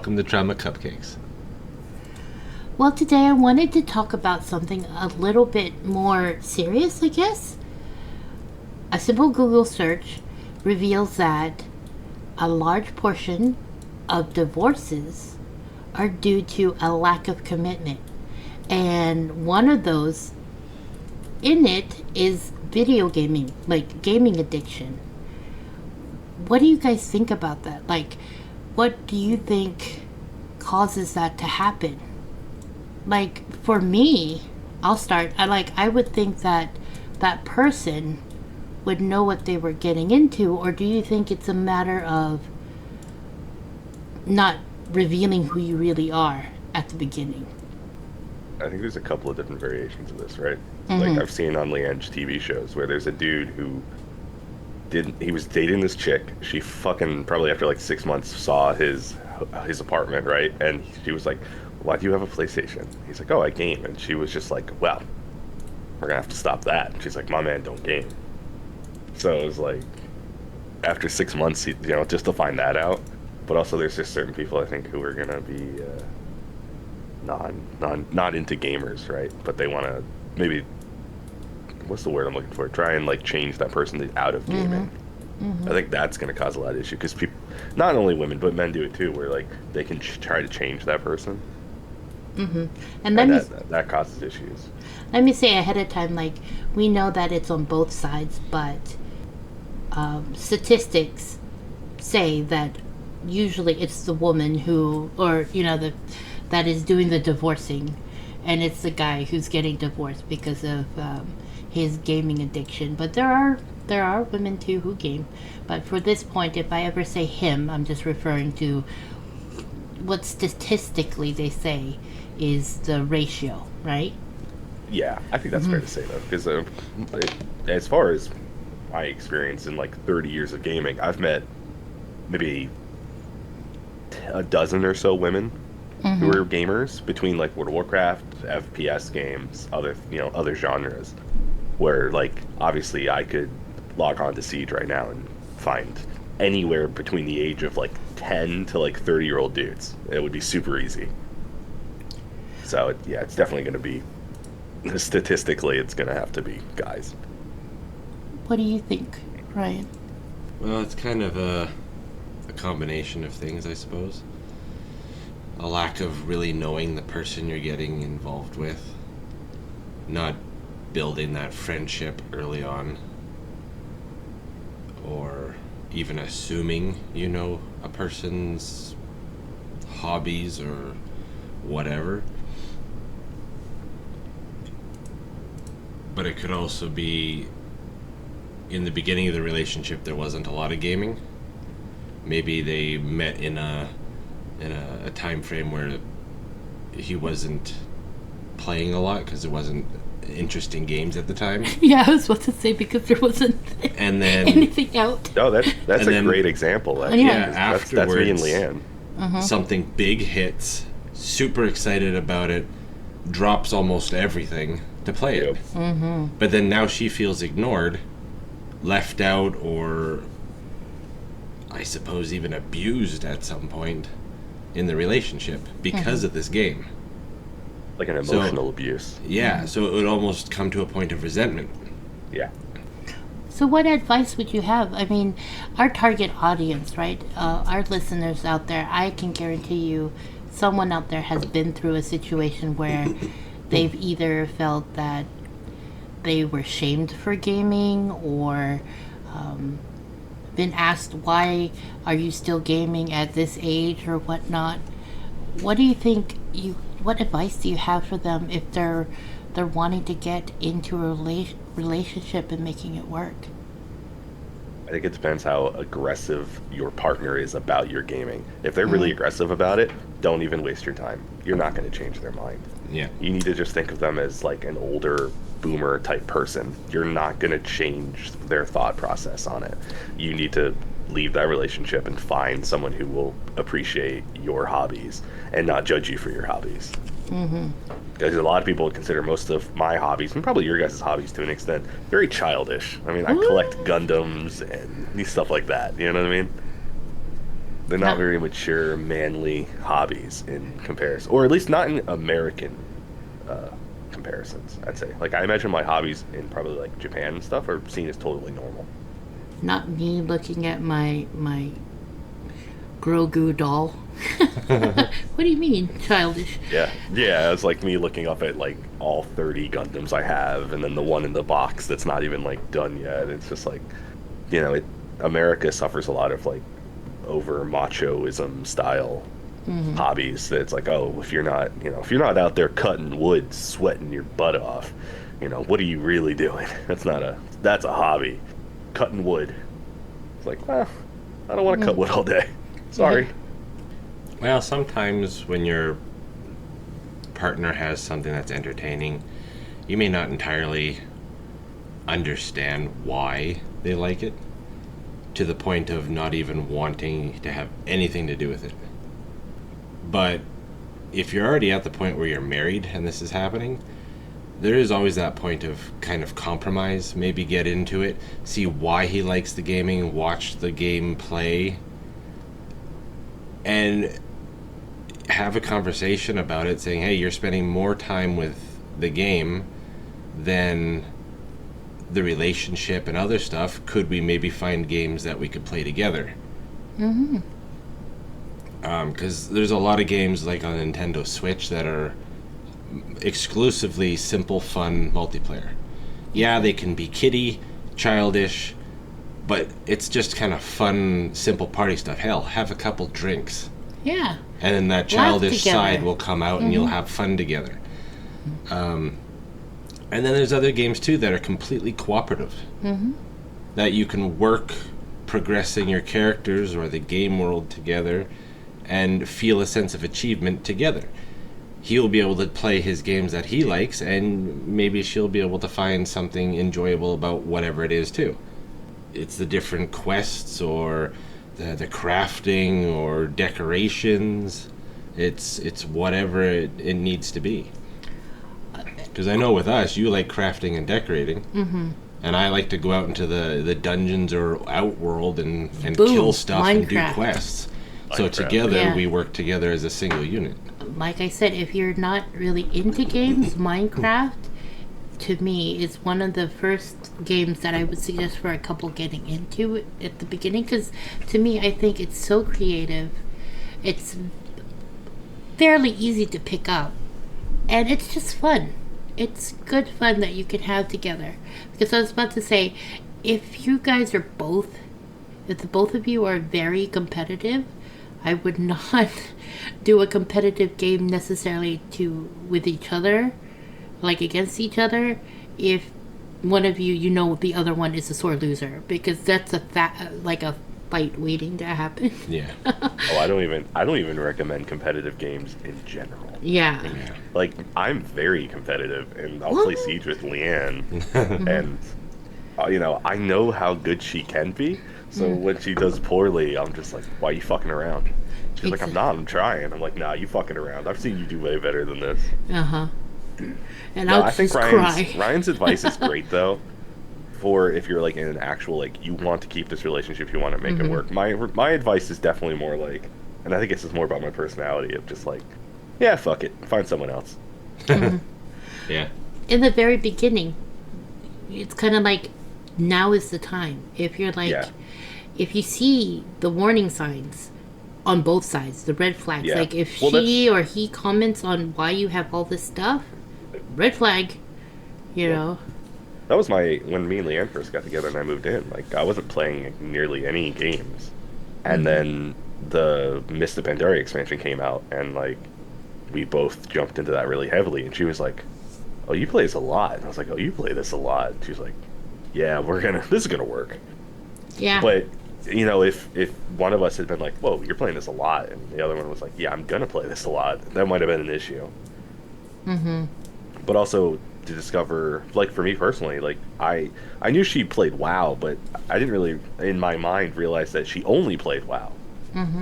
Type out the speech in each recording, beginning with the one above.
welcome to Trauma Cupcakes. Well, today I wanted to talk about something a little bit more serious, I guess. A simple Google search reveals that a large portion of divorces are due to a lack of commitment. And one of those in it is video gaming, like gaming addiction. What do you guys think about that? Like, what do you think causes that to happen? Like, for me, I'll start. I would think that that person would know what they were getting into, or do you think it's a matter of not revealing who you really are at the beginning? I think there's a couple of different variations of this, right? Like I've seen on Leanne's TV shows where there's a dude who he was dating this chick. She fucking probably after like 6 months saw his apartment, right? And she was like, "Why do you have a PlayStation?" He's like, "Oh, I game." And she was just like, "Well, we're gonna have to stop that." And she's like, "My man don't game." So it was like after 6 months, just to find that out. But also, there's just certain people I think who are gonna be not into gamers, right? But they want to maybe, what's the word I'm looking for? Try and like change that person out of gaming. I think that's going to cause a lot of issue because people, not only women but men do it too, where like they can try to change that person, And that causes issues. let me say ahead of time, like, we know that it's on both sides, but statistics say that usually it's the woman who, or that is doing the divorcing, and it's the guy who's getting divorced because of his gaming addiction. But there are women too who game. But for this point, if I ever say him, I'm just referring to what statistically they say is the ratio, right? Yeah, I think that's fair to say though, because as far as my experience in like 30 years of gaming, I've met maybe a dozen or so women who are gamers between like World of Warcraft, FPS games, other genres, where like obviously I could log on to Siege right now and find anywhere between the age of like 10 to like 30-year-old dudes. It would be super easy. So it's definitely going to be, statistically, it's going to have to be guys. What do you think, Ryan? Well, it's kind of a combination of things, I suppose. A lack of really knowing the person you're getting involved with, not building that friendship early on, or even assuming you know a person's hobbies or whatever. But it could also be in the beginning of the relationship there wasn't a lot of gaming. Maybe they met in a time frame where he wasn't playing a lot because there wasn't interesting games at the time. Yeah, I was about to say, because there wasn't And then anything out. Oh, that's a great example. Actually. Yeah, That's me and Leanne. something big hits, super excited about it, drops almost everything to play it. But then now she feels ignored, left out, or I suppose even abused at some point in the relationship because of this game. Like an emotional abuse. Yeah, so it would almost come to a point of resentment. Yeah. So what advice would you have? I mean, our target audience, right? Our listeners out there, I can guarantee you someone out there has been through a situation where they've either felt that they were shamed for gaming, or been asked, why are you still gaming at this age or whatnot. What do you think what advice do you have for them if they're wanting to get into a relationship and making it work? I think it depends how aggressive your partner is about your gaming. If they're really aggressive about it, don't even waste your time. You're not going to change their mind. Yeah. You need to just think of them as like an older boomer type person. You're not going to change their thought process on it. You need to leave that relationship and find someone who will appreciate your hobbies and not judge you for your hobbies. Because a lot of people consider most of my hobbies, and probably your guys' hobbies to an extent, very childish. I mean, I collect Gundams and stuff like that. You know what I mean? They're not very mature, manly hobbies in comparison, or at least not in American comparisons. I'd say, like, I imagine my hobbies in probably like Japan and stuff are seen as totally normal. Not me looking at my Grogu doll. What do you mean, childish? Yeah, it's like me looking up at like all 30 Gundams I have, and then the one in the box that's not even like done yet. It's just like, America suffers a lot of like over machoism style hobbies. That it's like, oh, if you're not out there cutting wood, sweating your butt off, what are you really doing? That's a hobby. Cutting wood. It's like, well, I don't want to cut wood all day. Sorry. Well, sometimes when your partner has something that's entertaining, you may not entirely understand why they like it, to the point of not even wanting to have anything to do with it. But if you're already at the point where you're married and this is happening, there is always that point of kind of compromise. Maybe get into it, see why he likes the gaming, watch the game play, and have a conversation about it, saying, hey, you're spending more time with the game than the relationship and other stuff. Could we maybe find games that we could play together? Because there's a lot of games like on Nintendo Switch that are exclusively simple, fun multiplayer. Yeah, they can be kiddie, childish, but it's just kind of fun, simple party stuff. Hell, have a couple drinks. Yeah. And then that childish side will come out and you'll have fun together. And then there's other games too that are completely cooperative. That you can work progressing your characters or the game world together and feel a sense of achievement together. He'll be able to play his games that he likes, and maybe she'll be able to find something enjoyable about whatever it is too. It's the different quests or the crafting or decorations. It's whatever it needs to be. Because I know with us, you like crafting and decorating, and I like to go out into the dungeons or outworld and kill stuff and do quests. So together, we work together as a single unit. Like I said, if you're not really into games, Minecraft, to me, is one of the first games that I would suggest for a couple getting into it at the beginning. Because to me, I think it's so creative. It's fairly easy to pick up. And it's just fun. It's good fun that you can have together. Because I was about to say, if you guys are if the both of you are very competitive, I would not do a competitive game necessarily with each other, like against each other, if one of you the other one is a sore loser, because that's a fight waiting to happen. Yeah. I don't even recommend competitive games in general. Yeah. Like, I'm very competitive, and I'll play Siege with Leanne, and I know how good she can be. So when she does poorly, I'm just like, why are you fucking around? She's like, I'm not, I'm trying. I'm like, nah, you fucking around. I've seen you do way better than this. And I think Ryan's advice is great, though, for if you're like in an actual, like, you want to keep this relationship, you want to make it work. My advice is definitely more like, and I think this is more about my personality, of just like, yeah, fuck it, find someone else. Yeah. In the very beginning, it's kind of like, now is the time. If you're like, if you see the warning signs on both sides, the red flags, like if she or he comments on why you have all this stuff, red flag, know. That was when me and Leanne first got together and I moved in. Like, I wasn't playing nearly any games. And then the Mist of Pandaria expansion came out, and like, we both jumped into that really heavily, and she was like, oh, you play this a lot. And I was like, oh, you play this a lot. And she was like, yeah, this is gonna work. Yeah. But if one of us had been like, whoa, you're playing this a lot, and the other one was like, yeah, I'm gonna play this a lot, that might have been an issue. But also to discover, like, for me personally, like, I knew she played WoW, but I didn't really, in my mind, realize that she only played WoW.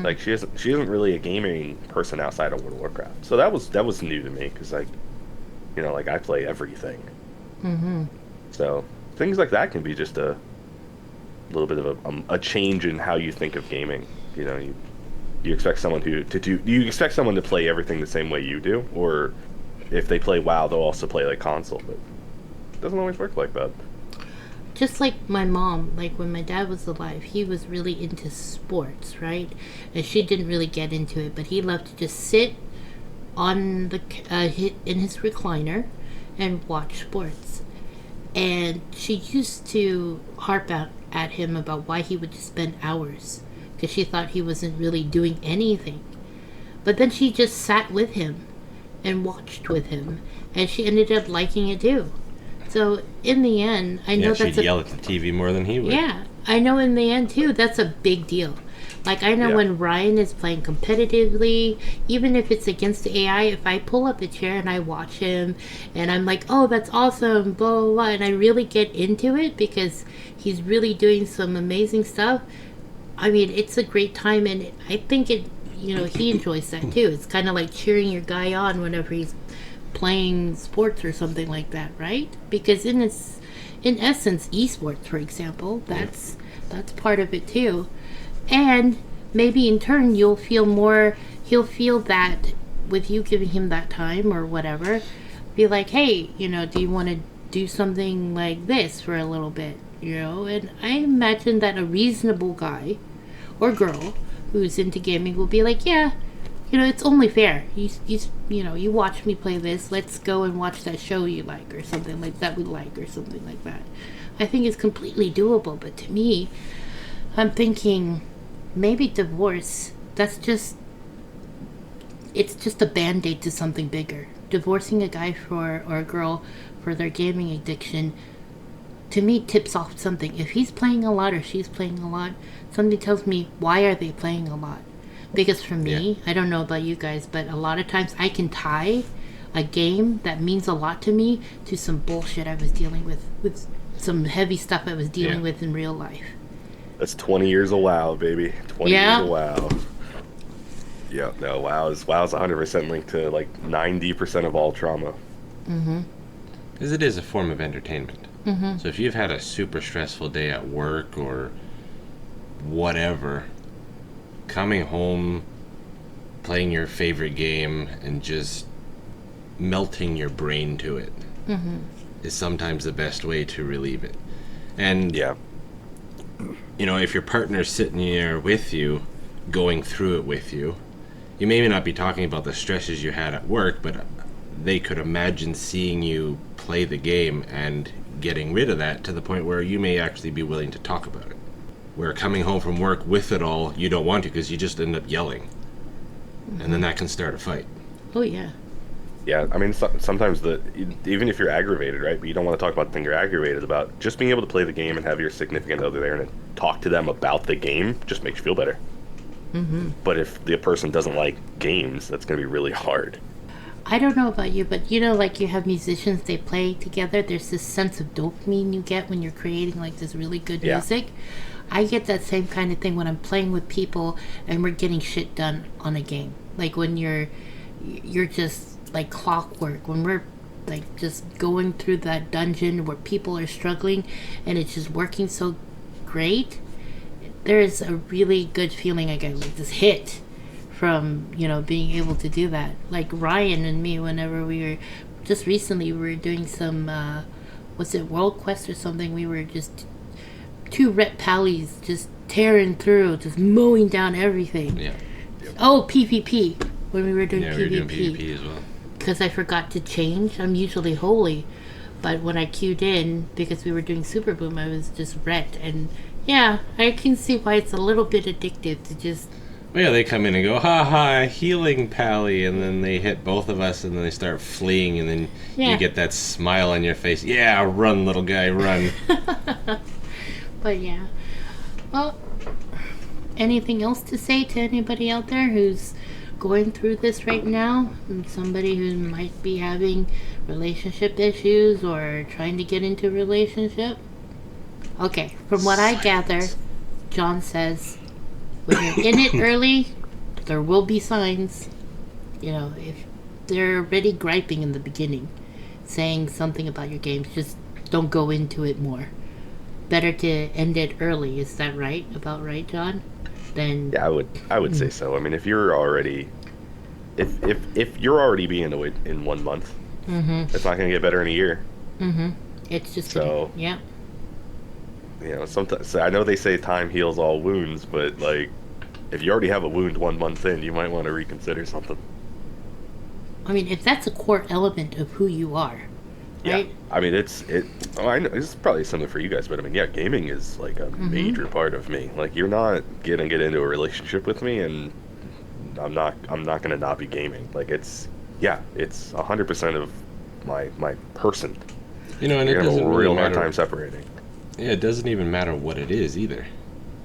Like, she isn't really a gaming person outside of World of Warcraft. So that was new to me, because, like, like, I play everything. So things like that can be just a little bit of a change in how you think of gaming. You expect someone do you expect someone to play everything the same way you do, or if they play WoW, they'll also play like console? But it doesn't always work like that. Just like my mom, like when my dad was alive, he was really into sports, right? And she didn't really get into it, but he loved to just sit on the in his recliner and watch sports. And she used to harp out at him about why he would just spend hours, because she thought he wasn't really doing anything. But then she just sat with him and watched with him, and she ended up liking it too. So in the end, I know she'd yell at the TV more than he would. Yeah, I know in the end too, that's a big deal. Like, I know when Ryan is playing competitively, even if it's against the AI, if I pull up a chair and I watch him and I'm like, oh, that's awesome, blah, blah, blah, and I really get into it because he's really doing some amazing stuff, I mean, it's a great time, and I think he enjoys that too. It's kind of like cheering your guy on whenever he's playing sports or something like that, right? Because in essence, esports, for example, that's part of it too. And maybe in turn he'll feel that with you giving him that time or whatever, be like, hey, do you want to do something like this for a little bit, And I imagine that a reasonable guy or girl who's into gaming will be like, yeah, it's only fair. You watch me play this. Let's go and watch that show you like, or something like that we like, or something like that. I think it's completely doable. But to me, I'm thinking maybe divorce. It's just a band-aid to something bigger. Divorcing a guy or a girl for their gaming addiction, to me, tips off something. If he's playing a lot or she's playing a lot, something tells me, why are they playing a lot? Because for me, I don't know about you guys, but a lot of times I can tie a game that means a lot to me to some bullshit I was dealing with some heavy stuff I was dealing with in real life. That's 20 years of WoW, baby. 20 years of WoW. Yeah, no, WoW's 100% linked to like 90% of all trauma. Mm-hmm. Because it is a form of entertainment. Mm-hmm. So if you've had a super stressful day at work or whatever, coming home, playing your favorite game, and just melting your brain to it is sometimes the best way to relieve it. And if your partner's sitting there with you, going through it with you, you may not be talking about the stresses you had at work, but they could imagine seeing you play the game and getting rid of that to the point where you may actually be willing to talk about it. Where coming home from work with it all, you don't want to, because you just end up yelling. And then that can start a fight. Oh, yeah. Yeah, I mean, sometimes even if you're aggravated, right, but you don't want to talk about the thing you're aggravated about, just being able to play the game and have your significant other there and talk to them about the game just makes you feel better. Mm-hmm. But if the person doesn't like games, that's going to be really hard. I don't know about you, but like you have musicians, they play together, there's this sense of dopamine you get when you're creating like this really good music. I get that same kind of thing when I'm playing with people and we're getting shit done on a game. Like when you're just like clockwork, when we're like just going through that dungeon where people are struggling and it's just working so great. There's a really good feeling I get, like this hit from, being able to do that. Like Ryan and me, whenever we were, just recently we were doing some, was it World Quest or something? We were just two ret pallies just tearing through, just mowing down everything. Yeah. Oh, PvP, when we were doing PvP. We were doing PvP as well. Because I forgot to change. I'm usually holy, but when I queued in, because we were doing Super Boom, I was just ret. And yeah, I can see why it's a little bit addictive to just... Well, yeah, they come in and go, ha ha, healing pally, and then they hit both of us, and then they start fleeing, and then you get that smile on your face. Yeah, run, little guy, run. But yeah. Well, anything else to say to anybody out there who's going through this right now? And somebody who might be having relationship issues or trying to get into a relationship? Okay, from what I gather, John says, when you're in it early, there will be signs. If they're already griping in the beginning, saying something about your games, just don't go into it more. Better to end it early. Is that right? About right, John? then Yeah, I would say so. I mean, if you're already if you're already being annoyed in 1 month, it's not going to get better in a year. it's just So- yeah. You know, sometimes so I know they say time heals all wounds, but like if you already have a wound 1 month in, you might want to reconsider something. I mean, if that's a core element of who you are, right? Yeah, I mean I know it's probably similar for you guys, but I mean, yeah, gaming is like a major part of me. Like, you're not gonna get into a relationship with me, and I'm not gonna not be gaming. Like, it's 100% of my person. You know, and it You're gonna have doesn't a really real hard matter. time separating. Yeah, it doesn't even matter what it is either.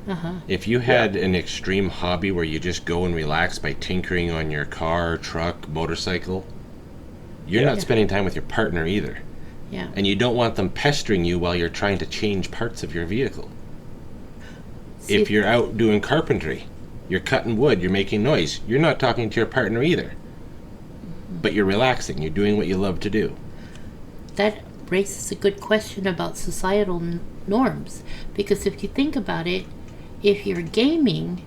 Uh-huh. If you had an extreme hobby where you just go and relax by tinkering on your car, truck, motorcycle, you're not spending time with your partner either. Yeah. And you don't want them pestering you while you're trying to change parts of your vehicle. If you're out doing carpentry, you're cutting wood, you're making noise, you're not talking to your partner either. But you're relaxing, you're doing what you love to do. That raises a good question about societal norms, because if you think about it, if you're gaming,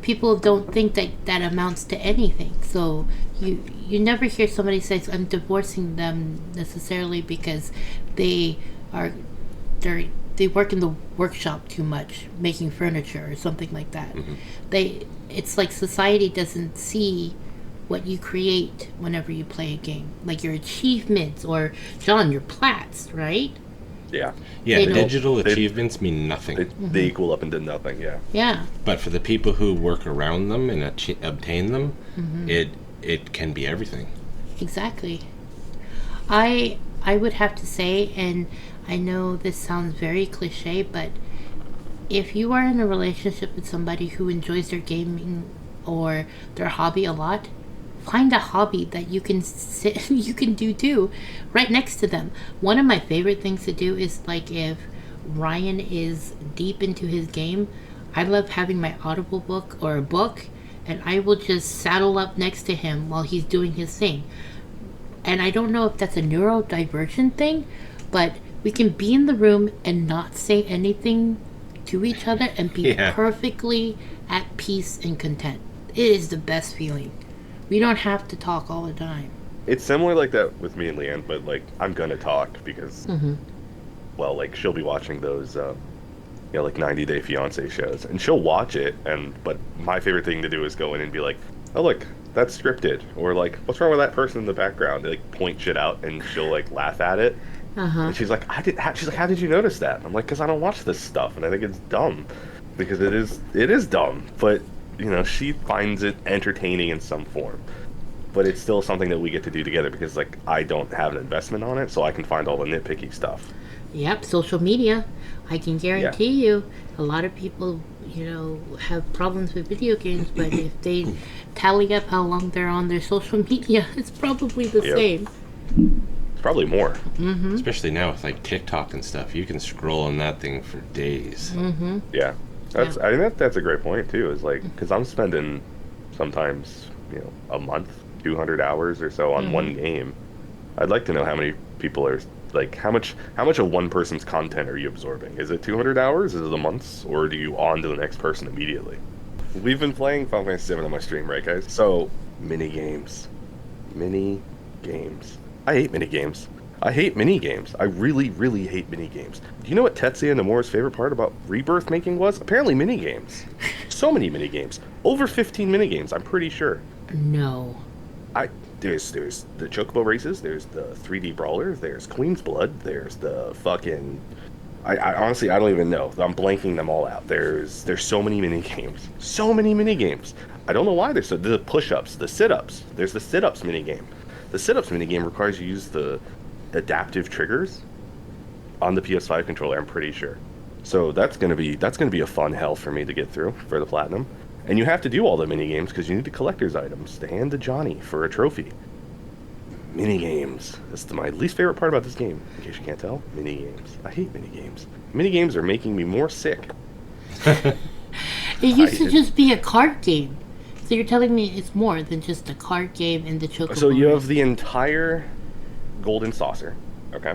people don't think that amounts to anything. So you never hear somebody say, I'm divorcing them necessarily because they work in the workshop too much making furniture or something like that. It's like society doesn't see what you create whenever you play a game, like your achievements, or John, your plats, right? Yeah, Yeah, They don't- digital achievements mean nothing. they equal up into nothing. Yeah. Yeah. But for the people who work around them and obtain them, it can be everything. Exactly. I would have to say, and I know this sounds very cliche, but if you are in a relationship with somebody who enjoys their gaming or their hobby a lot, find a hobby that you can you can do too, right next to them. One of my favorite things to do is, like, if Ryan is deep into his game, I love having my Audible book or a book, and I will just saddle up next to him while he's doing his thing. And I don't know if that's a neurodivergent thing, but we can be in the room and not say anything to each other and be perfectly at peace and content. It is the best feeling. We don't have to talk all the time. It's similar like that with me and Leanne, but like I'm gonna talk because, well, like she'll be watching those, like 90 Day Fiance shows, and she'll watch it, but my favorite thing to do is go in and be like, oh look, that's scripted, or like, what's wrong with that person in the background? They like point shit out, and she'll like laugh at it, and she's like, she's like, how did you notice that? I'm like, because I don't watch this stuff, and I think it's dumb, because it is dumb, but you know, she finds it entertaining in some form. But it's still something that we get to do together because, like, I don't have an investment on it, so I can find all the nitpicky stuff. Yep, social media. I can guarantee you a lot of people, have problems with video games, but if they tally up how long they're on their social media, it's probably the same. It's probably more. Especially now with like TikTok and stuff. You can scroll on that thing for days. Yeah. I think that's a great point too. Is like, because I'm spending sometimes a month, 200 hours or so on one game. I'd like to know how many people are like, how much of one person's content are you absorbing? Is it 200 hours? Is it a month? Or do you on to the next person immediately? We've been playing Final Fantasy VII on my stream, right, guys? So mini games. I hate mini games. I hate minigames. I really, really hate minigames. Do you know what Tetsuya Nomura's favorite part about Rebirth making was? Apparently minigames. So many minigames. Over 15 minigames, I'm pretty sure. No. There's the Chocobo races, there's the 3D brawler, there's Queen's Blood, there's the fucking... I honestly, I don't even know. I'm blanking them all out. There's so many minigames. So many minigames. I don't know why there's the push-ups, the sit-ups. There's the sit-ups minigame. The sit-ups minigame requires you to use the adaptive triggers on the PS5 controller, I'm pretty sure. So that's gonna be a fun hell for me to get through for the platinum. And you have to do all the mini games because you need the collector's items to hand to Johnny for a trophy. Mini games. That's my least favorite part about this game. In case you can't tell, mini games. I hate mini games. Mini games are making me more sick. It used to just be a card game. So you're telling me it's more than just a card game and the Chocobo. So you have the entire golden saucer, okay?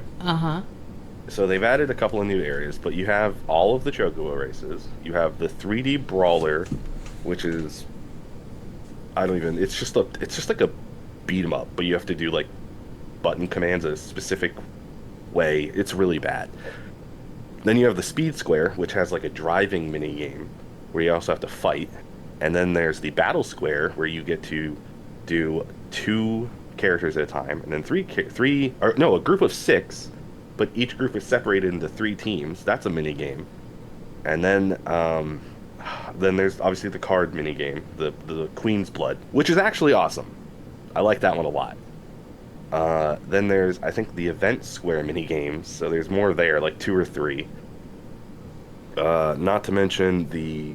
So they've added a couple of new areas, but you have all of the Chocobo races. You have the 3D brawler, which is it's just like a beat 'em up, but you have to do like button commands a specific way. It's really bad. Then you have the speed square, which has like a driving mini game where you also have to fight. And then there's the battle square where you get to do 2 characters at a time, and then a group of 6, but each group is separated into 3 teams. That's a mini game. And then there's obviously the card mini game, the Queen's Blood, which is actually awesome. I like that one a lot. Then there's, I think, the event square mini games. So there's more there, like 2 or 3. Not to mention the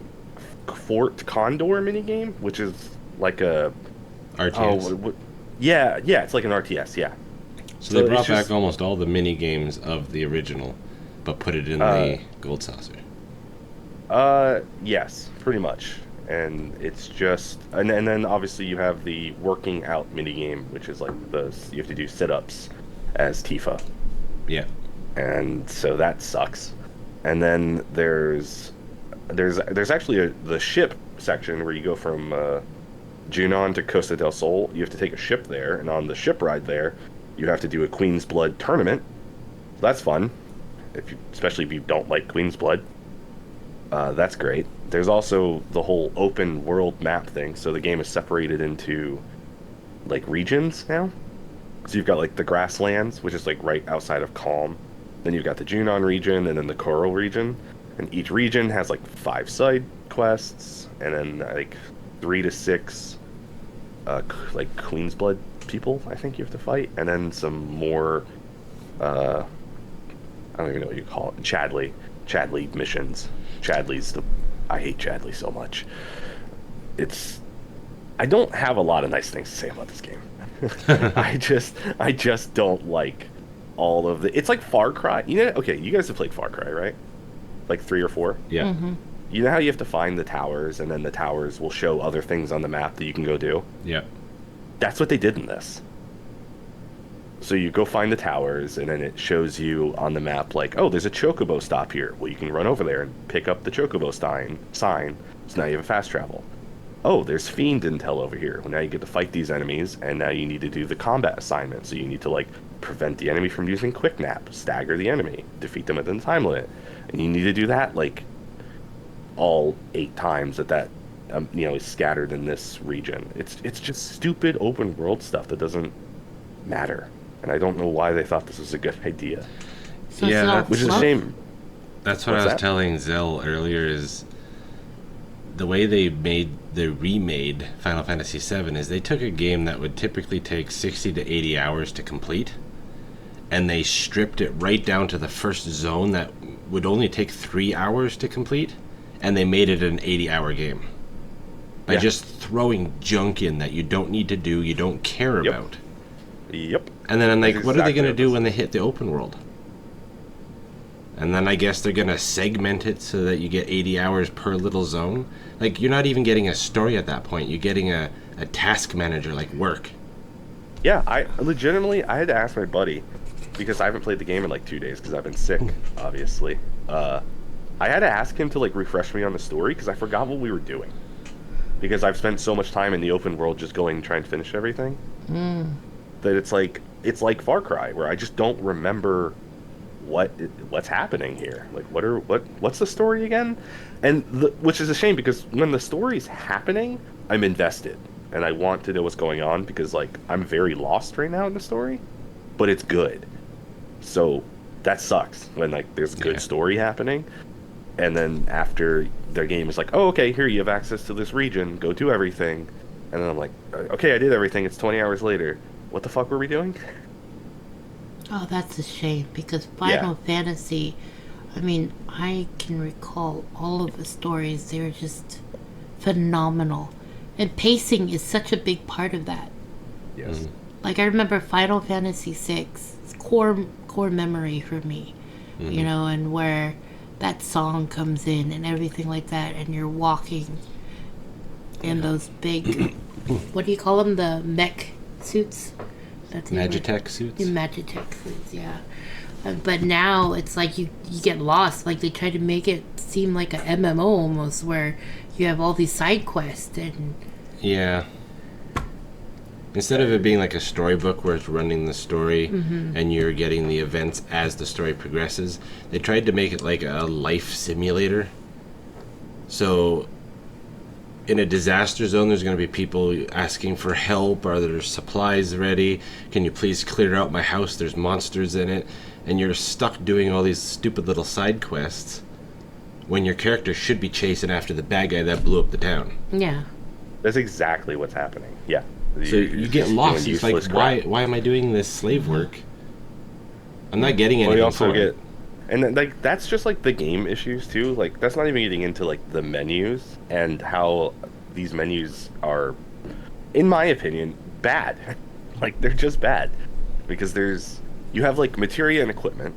Fort Condor mini game, which is like a RTS. Yeah, it's like an RTS. Yeah. So they brought back almost all the mini games of the original, but put it in the gold saucer. Yes, pretty much. And it's just, and then obviously you have the working out mini game, which is like you have to do sit-ups as Tifa. Yeah. And so that sucks. And then there's actually the ship section where you go from Junon to Costa del Sol. You have to take a ship there, and on the ship ride there, you have to do a Queen's Blood tournament. So that's fun, especially if you don't like Queen's Blood. That's great. There's also the whole open world map thing, so the game is separated into like regions now. So you've got like the grasslands, which is like right outside of Calm. Then you've got the Junon region, and then the Coral region. And each region has like 5 side quests, and then like 3 to 6 like Queen's Blood people, I think you have to fight, and then some more I don't even know what you call it, Chadley missions. I hate Chadley so much. I don't have a lot of nice things to say about this game. I just don't like all of it's like Far Cry. Okay, you guys have played Far Cry, right? Like 3 or 4? Yeah. Mm-hmm. You know how you have to find the towers, and then the towers will show other things on the map that you can go do? Yeah. That's what they did in this. So you go find the towers, and then it shows you on the map, like, oh, there's a Chocobo stop here. Well, you can run over there and pick up the Chocobo sign. So now you have a fast travel. Oh, there's Fiend intel over here. Well, now you get to fight these enemies, and now you need to do the combat assignment. So you need to, like, prevent the enemy from using Quick Nap, stagger the enemy, defeat them within the time limit. And you need to do that, like, all 8 times that is scattered in this region. It's just stupid open world stuff that doesn't matter. And I don't know why they thought this was a good idea. So Yeah, Which is a shame. That's what I was telling Zell earlier, is the way they remade Final Fantasy VII is they took a game that would typically take 60 to 80 hours to complete, and they stripped it right down to the first zone that would only take 3 hours to complete, and they made it an 80-hour game. By just throwing junk in that you don't need to do, you don't care about. Yep. And then I'm like, what are they going to do when they hit the open world? And then I guess they're going to segment it so that you get 80 hours per little zone. Like, you're not even getting a story at that point. You're getting a task manager, like work. Yeah, I had to ask my buddy, because I haven't played the game in like 2 days because I've been sick, obviously. I had to ask him to like refresh me on the story because I forgot what we were doing. Because I've spent so much time in the open world just going and trying to finish everything. That it's like Far Cry, where I just don't remember what's happening here. Like, what's the story again? And which is a shame, because when the story's happening, I'm invested and I want to know what's going on, because like I'm very lost right now in the story, but it's good. So that sucks when like there's good story happening, and then after their game is like, oh, okay, here you have access to this region, go do everything, and then I'm like, okay, I did everything. It's 20 hours later. What the fuck were we doing? Oh, that's a shame, because Final Fantasy, I mean, I can recall all of the stories. They were just phenomenal. And pacing is such a big part of that. Yes. Mm-hmm. Like, I remember Final Fantasy VI, it's core memory for me, and where that song comes in and everything like that, and you're walking in those big, what do you call them, the mech suits? Magitech suits? The Magitech suits, yeah. But now it's like you get lost. Like they try to make it seem like a MMO almost, where you have all these side quests and Yeah. Instead of it being like a storybook where it's running the story and you're getting the events as the story progresses, they tried to make it like a life simulator. So in a disaster zone, there's going to be people asking for help. Are there supplies ready? Can you please clear out my house? There's monsters in it. And you're stuck doing all these stupid little side quests when your character should be chasing after the bad guy that blew up the town. yeah. That's exactly what's happening. Yeah. So you get lost. It's like, why am I doing this slave work? I'm not getting anything. Well, you also for it. and like that's just like the game issues too. Like that's not even getting into like the menus and how these menus are, in my opinion, bad. Like they're just bad because you have like materia and equipment.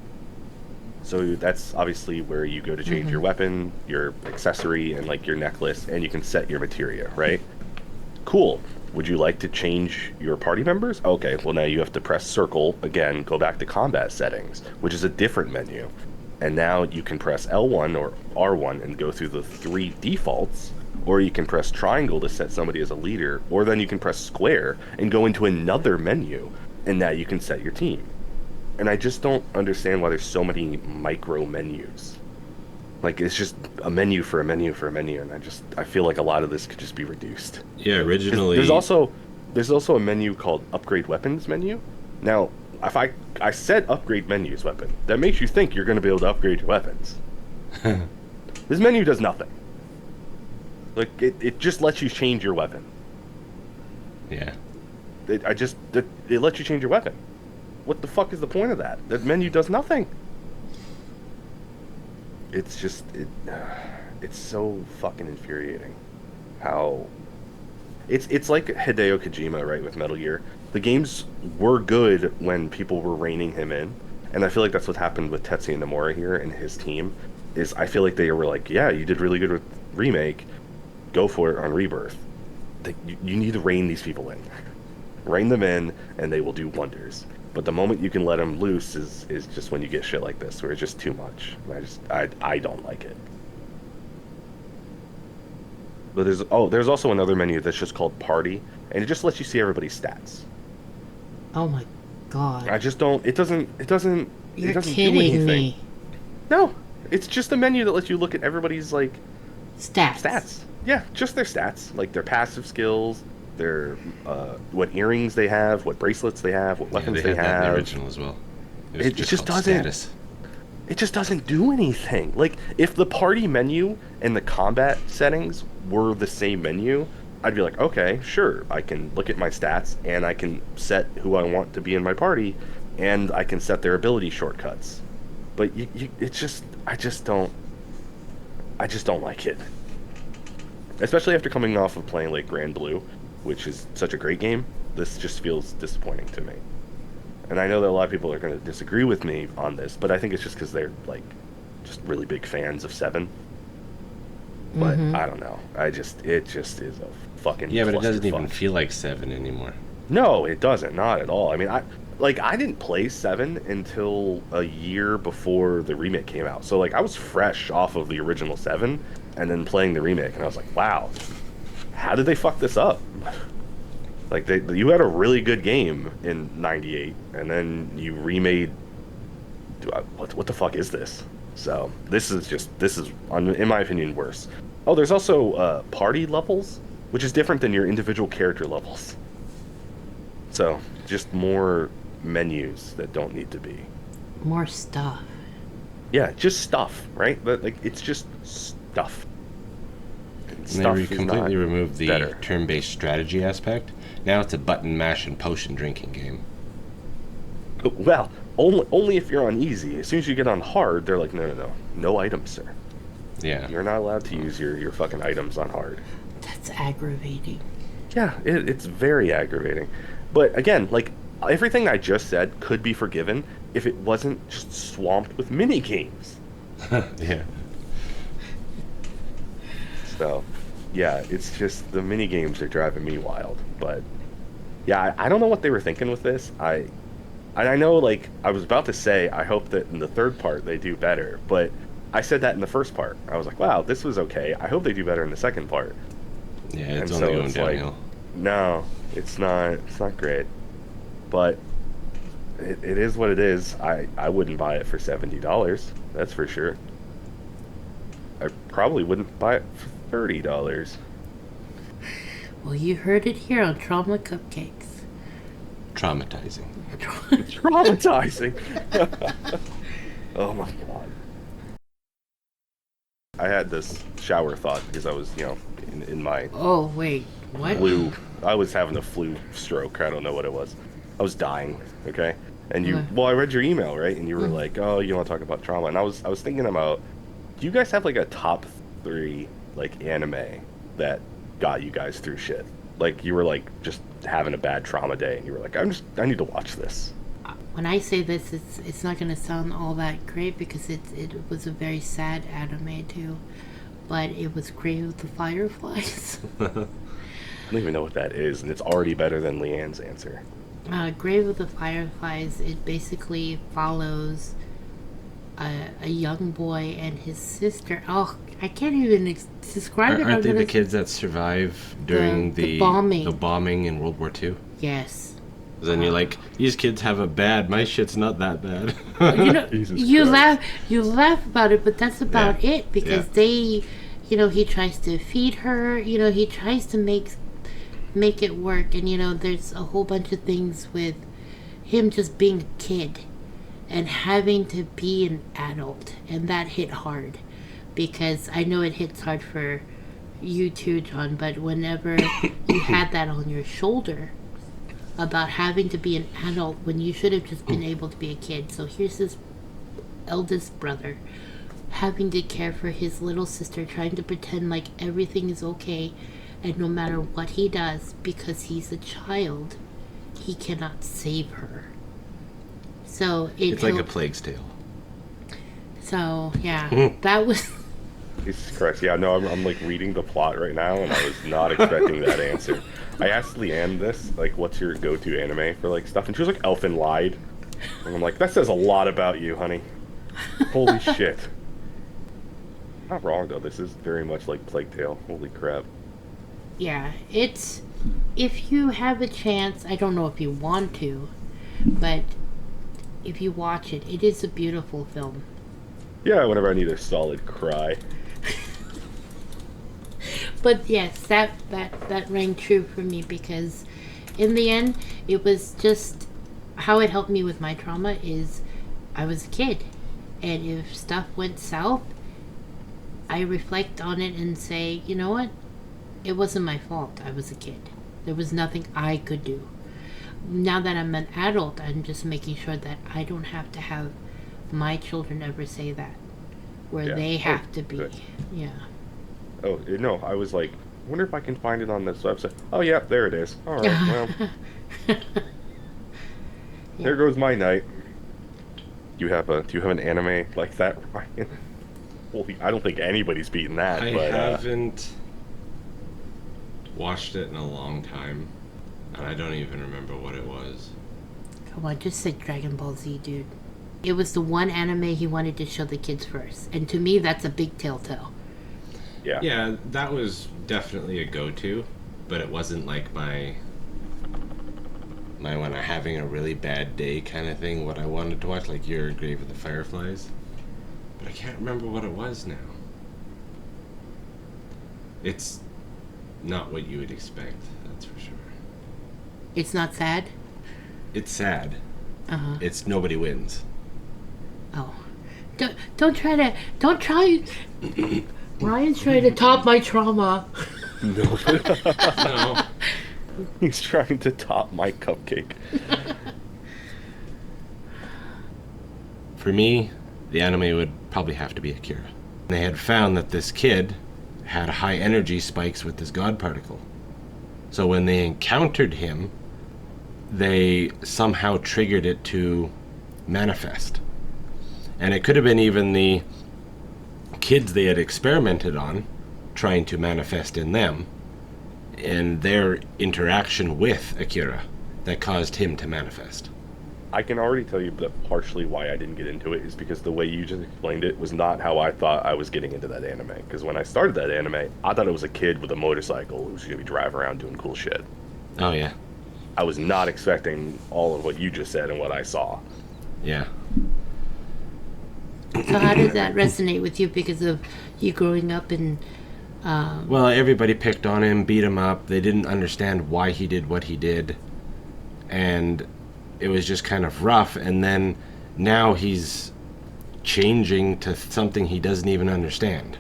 So that's obviously where you go to change your weapon, your accessory, and like your necklace, and you can set your materia, right? Cool. Would you like to change your party members? Okay, well now you have to press circle again, go back to combat settings, which is a different menu. And now you can press L1 or R1 and go through the 3 defaults, or you can press triangle to set somebody as a leader, or then you can press square and go into another menu, and now you can set your team. And I just don't understand why there's so many micro menus. Like, it's just a menu for a menu for a menu, and I feel like a lot of this could just be reduced. Yeah, originally... There's also a menu called Upgrade Weapons menu. Now, if I said Upgrade Menus weapon, that makes you think you're going to be able to upgrade your weapons. This menu does nothing. Like, it just lets you change your weapon. Yeah. It lets you change your weapon. What the fuck is the point of that? That menu does nothing. It's just it's so fucking infuriating how it's like Hideo Kojima, right, with Metal Gear. The games were good when people were reining him in, and I feel like that's what happened with Tetsuya Nomura here and his team. Is I feel like they were like, yeah, you did really good with Remake, go for it on Rebirth. You need to rein these people in, rein them in, and they will do wonders. But the moment you can let them loose is just when you get shit like this, where it's just too much. I don't like it. But there's also another menu that's just called Party, and it just lets you see everybody's stats. Oh my god. I just don't. It doesn't. You're do kidding anything. me. No, it's just a menu that lets you look at everybody's like Stats. Yeah, just their stats, like their passive skills, their what earrings they have, what bracelets they have, what weapons they had have. That in the original as well. It just doesn't. Status. It just doesn't do anything. Like, if the party menu and the combat settings were the same menu, I'd be like, okay, sure, I can look at my stats, and I can set who I want to be in my party, and I can set their ability shortcuts. But it's just, I just don't like it. Especially after coming off of playing, like, Grand Blue, which is such a great game, this just feels disappointing to me. And I know that a lot of people are going to disagree with me on this, but I think it's just because they're, like, just really big fans of 7. But I don't know. It just is a fucking Yeah, but it doesn't clusterfuck. even feel like 7 anymore. No, it doesn't. Not at all. I mean, I didn't play 7 until a year before the remake came out. So, like, I was fresh off of the original 7 and then playing the remake, and I was like, wow, how did they fuck this up? Like, you had a really good game in 98, and then you remade... What the fuck is this? So, this is, in my opinion, worse. Oh, there's also party levels, which is different than your individual character levels. So, just more menus that don't need to be. More stuff. Yeah, just stuff, right? But, like, it's just stuff. And they completely removed the better. turn-based strategy aspect. Now it's a button mash and potion drinking game. Well, only if you're on easy. As soon as you get on hard, they're like, no items, sir. Yeah. You're not allowed to use your fucking items on hard. That's aggravating. Yeah, it's very aggravating. But again, like, everything I just said could be forgiven if it wasn't just swamped with mini games. Yeah. So, yeah, it's just the mini games are driving me wild. But yeah, I don't know what they were thinking with this. I I know, like, I was about to say, I hope that in the third part they do better, but I said that in the first part. I was like, wow, this was okay. I hope they do better in the second part. Yeah, it's And only so going it's downhill. like, no, it's not. It's not great, but it is what it is. I wouldn't buy it for $70. That's for sure. I probably wouldn't buy it for $30. Well, you heard it here on Trauma Cupcakes. Traumatizing. Traumatizing. Oh my god. I had this shower thought because I was, in my Oh, wait. What? flu. I was having a flu stroke. I don't know what it was. I was dying. Okay. And I read your email, right? And you were like, "Oh, you want to talk about trauma?" And I was thinking about, do you guys have like a top 3 like anime that got you guys through shit? Like you were like just having a bad trauma day, and you were like, I need to watch this. When I say this, it's not going to sound all that great because it was a very sad anime too, but it was Grave of the Fireflies. I don't even know what that is, and it's already better than Leanne's answer. Grave of the Fireflies, it basically follows a young boy and his sister. Oh, I can't even describe it. Aren't they the kids that survive during the bombing in World War II? Yes. Then you're like, these kids have a bad. My shit's not that bad. You laugh about it, but that's about it because they, he tries to feed her. He tries to make it work, and there's a whole bunch of things with him just being a kid and having to be an adult, and that hit hard because I know it hits hard for you too, John. But whenever you had that on your shoulder about having to be an adult when you should have just been able to be a kid. So here's his eldest brother having to care for his little sister, trying to pretend like everything is okay, and no matter what he does, because he's a child, he cannot save her. So it's like a Plague's Tale. So yeah, that was. Jesus Christ! Yeah, no, I'm like reading the plot right now, and I was not expecting that answer. I asked Leanne this, like, what's your go-to anime for like stuff, and she was like, Elfen Lied, and I'm like, that says a lot about you, honey. Holy shit! Not wrong though. This is very much like Plague Tale. Holy crap! Yeah, it's if you have a chance. I don't know if you want to, but if you watch it, it is a beautiful film. Yeah, whenever I need a solid cry. But yes, that rang true for me because in the end, it was just how it helped me with my trauma is I was a kid. And if stuff went south, I reflect on it and say, you know what? It wasn't my fault. I was a kid. There was nothing I could do. Now that I'm an adult, I'm just making sure that I don't have to have my children ever say that. Where they have to be. Good. Yeah. Oh, no, I was like, I wonder if I can find it on this website. Oh, yeah, there it is. All right, well. There goes my night. Do you have an anime like that, Ryan? Well, I don't think anybody's beaten that. I but, haven't watched it in a long time, and I don't even remember what it was. Come on, just say Dragon Ball Z, dude. It was the one anime he wanted to show the kids first, and to me, that's a big telltale. Yeah. Yeah, that was definitely a go-to, but it wasn't like my when I'm having a really bad day kind of thing, what I wanted to watch, like your Grave of the Fireflies. But I can't remember what it was now. It's not what you would expect, that's for sure. It's not sad? It's sad. Uh-huh. It's nobody wins. Oh. Don't try Ryan's trying to top my trauma. No. No. He's trying to top my cupcake. For me, the anime would probably have to be Akira. They had found that this kid had high energy spikes with this god particle. So when they encountered him, they somehow triggered it to manifest. And it could have been even the kids they had experimented on, trying to manifest in them, and their interaction with Akira that caused him to manifest. I can already tell you that partially why I didn't get into it is because the way you just explained it was not how I thought I was getting into that anime. Because when I started that anime, I thought it was a kid with a motorcycle who was going to be driving around doing cool shit. Oh, yeah. I was not expecting all of what you just said and what I saw. Yeah. So how did that resonate with you because of you growing up in... Well, everybody picked on him, beat him up. They didn't understand why he did what he did. And it was just kind of rough. And then now he's changing to something he doesn't even understand.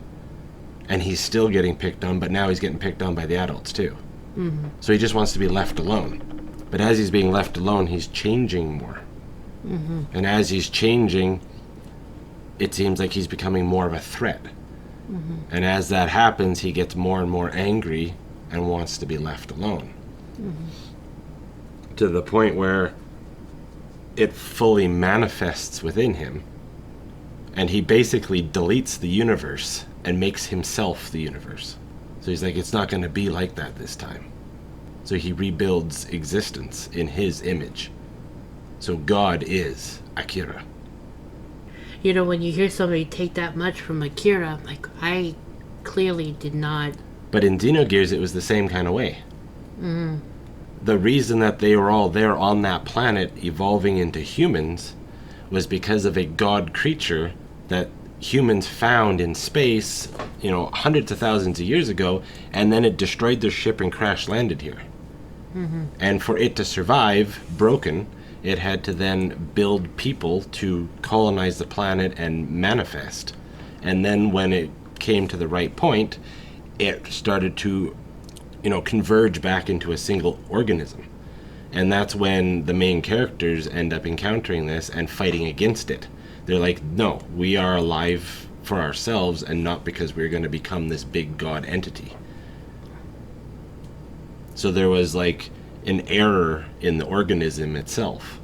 And he's still getting picked on, but now he's getting picked on by the adults too. Mm-hmm. So he just wants to be left alone. But as he's being left alone, he's changing more. Mm-hmm. And as he's changing, it seems like he's becoming more of a threat. Mm-hmm. And as that happens, he gets more and more angry and wants to be left alone. Mm-hmm. To the point where it fully manifests within him. And he basically deletes the universe and makes himself the universe. So he's like, it's not going to be like that this time. So he rebuilds existence in his image. So God is Akira. You know, when you hear somebody take that much from Akira, I'm like, I clearly did not. But in Xenogears, it was the same kind of way. Mm. The reason that they were all there on that planet evolving into humans was because of a god creature that humans found in space, you know, hundreds of thousands of years ago, and then it destroyed their ship and crash landed here. Mm-hmm. And for it to survive, broken, it had to then build people to colonize the planet and manifest. And then when it came to the right point, it started to, you know, converge back into a single organism. And that's when the main characters end up encountering this and fighting against it. They're like, no, we are alive for ourselves and not because we're going to become this big god entity. So there was like an error in the organism itself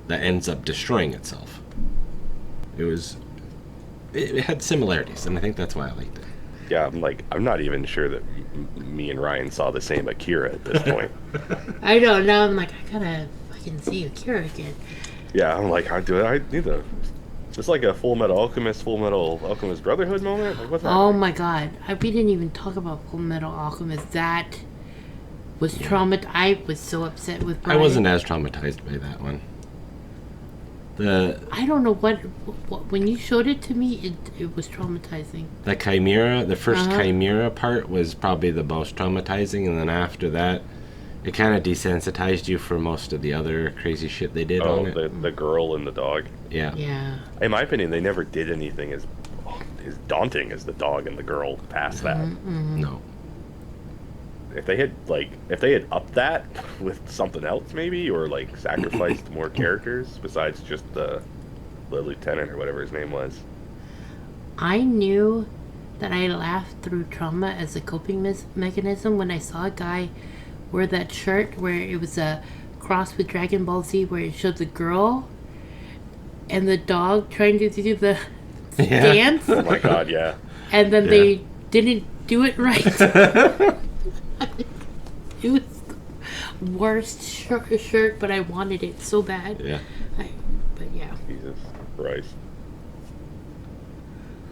that ends up destroying itself. It had similarities, and I think that's why I liked it. Yeah, I'm not even sure that me and Ryan saw the same Akira at this point. I know, now I'm like, I gotta fucking see Akira again. Yeah, I'm like, I need to... Just like a Full Metal Alchemist Brotherhood moment? Like, what's that? Oh my god, we didn't even talk about Full Metal Alchemist. That was traumatized. I was so upset with Brian. I wasn't as traumatized by that one. I don't know what when you showed it to me, it was traumatizing. The Chimera, the first Chimera part was probably the most traumatizing, and then after that, it kind of desensitized you for most of the other crazy shit they did on it. The girl and the dog. Yeah. Yeah. In my opinion, they never did anything as daunting as the dog and the girl past that. Mm-hmm. No. If they had upped that with something else maybe, or like sacrificed more characters besides just the lieutenant or whatever his name was. I knew that I laughed through trauma as a coping mechanism when I saw a guy wear that shirt where it was a cross with Dragon Ball Z, where it showed the girl and the dog trying to do the dance. Oh my god, yeah. And then they didn't do it right. It was the worst shirt, but I wanted it so bad. Yeah. But yeah. Jesus Christ.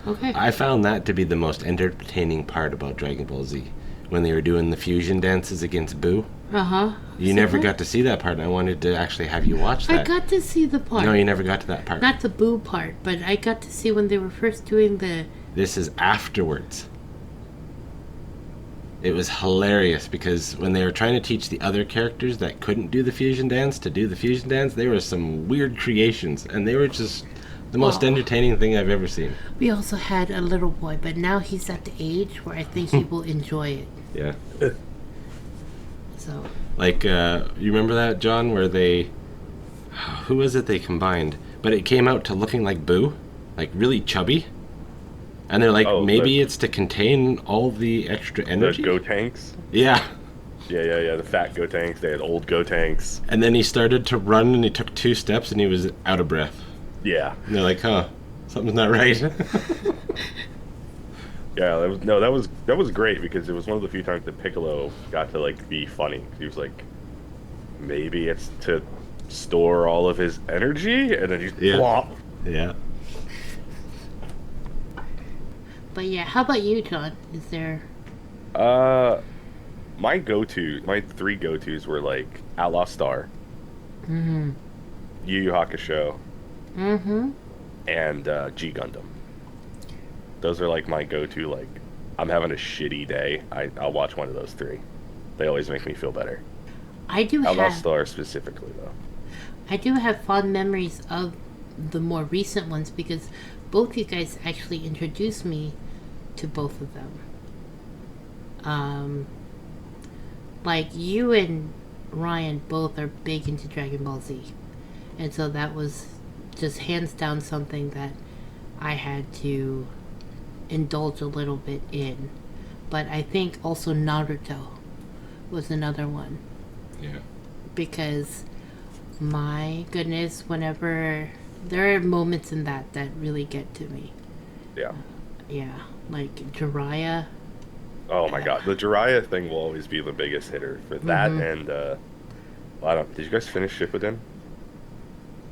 Okay. I found that to be the most entertaining part about Dragon Ball Z. When they were doing the fusion dances against Boo. Uh-huh. You never got to see that part, and I wanted to actually have you watch that. I got to see the part. No, you never got to that part. Not the Boo part, but I got to see when they were first doing the... This is afterwards. It was hilarious, because when they were trying to teach the other characters that couldn't do the fusion dance to do the fusion dance, there were some weird creations, and they were just the most entertaining thing I've ever seen. We also had a little boy, but now he's at the age where I think he will enjoy it. Yeah. So. Like, you remember that, John, where they... Who was it they combined? But it came out to looking like Boo. Like, really chubby. And they're like, maybe it's to contain all the extra energy? The Go-Tanks? Yeah. Yeah. The fat Go-Tanks. They had old Go-Tanks. And then he started to run, and he took 2 steps, and he was out of breath. Yeah. And they're like, something's not right. Yeah, that was great, because it was one of the few times that Piccolo got to like be funny. He was like, maybe it's to store all of his energy, and then you Yeah. plop. Yeah. But yeah, how about you, John? Is there... My three go-tos were like Outlaw Star, Mm-hmm. Yu Yu Hakusho, Mm-hmm. and G Gundam. Those are like my go-to. Like, I'm having a shitty day, I'll watch one of those three. They always make me feel better. I do Outlaw have... Star specifically, though. I do have fond memories of the more recent ones because both you guys actually introduced me to both of them. Like you and Ryan both are big into Dragon Ball Z, and so that was just hands down something that I had to indulge a little bit in. But I think also Naruto was another one. Yeah. Because my goodness, whenever there are moments in that really get to me. Yeah. Yeah, like Jiraiya. Oh my god, the Jiraiya thing will always be the biggest hitter for that. And well, I don't. Did you guys finish Shippuden?